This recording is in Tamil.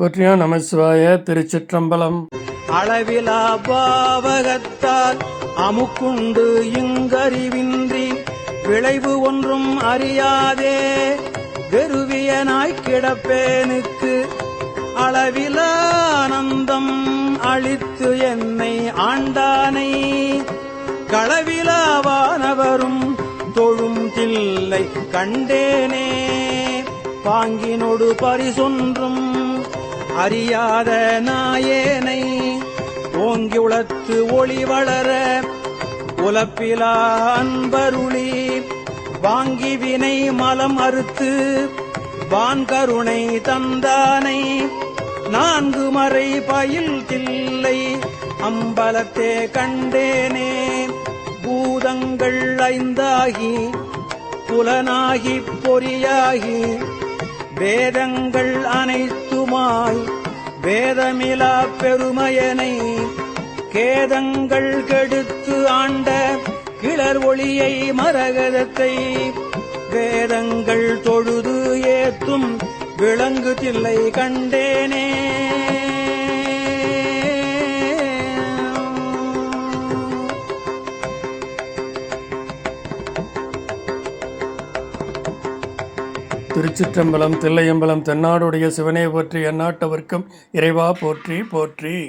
போற்றியா நமசிவாய. திருச்சிற்றம்பலம். அளவிலா பாவகத்தால் அமுக்குண்டு இங்கறிவின்றி விளைவு ஒன்றும் அறியாதே வெறுவியனாய் கிடப்பேனுக்கு அளவிலா ஆனந்தம் அளித்து என்னை ஆண்டானை களவிலாவானவரும் தொழும் தில்லை கண்டேனே பாங்கினொடு பரிசொன்றும் அறியாத நாயேனை ஓங்கி உளத்து ஒளி வளர உலப்பிலா அன்பருளி வாங்கி வினை மலம் அறுத்து வான்கருணை தந்தானை நான்கு மறை பயில் தில்லை அம்பலத்தே கண்டேனே பூதங்கள் ஐந்தாகி புலனாகி பொறியாகி வேதங்கள் அனைத்துமாய் வேதமிலா பெருமையனை கேதங்கள் கெடுத்து ஆண்ட கிளர் ஒளியை மரகதத்தை வேதங்கள் தொழுது ஏத்தும் விளங்கு தில்லை கண்டேனே. திருச்சிற்றம்பலம். தில்லையம்பலம். தென்னாடுடைய சிவனே போற்றி. எந்நாட்டவர்க்கும் இறைவா போற்றி போற்றி.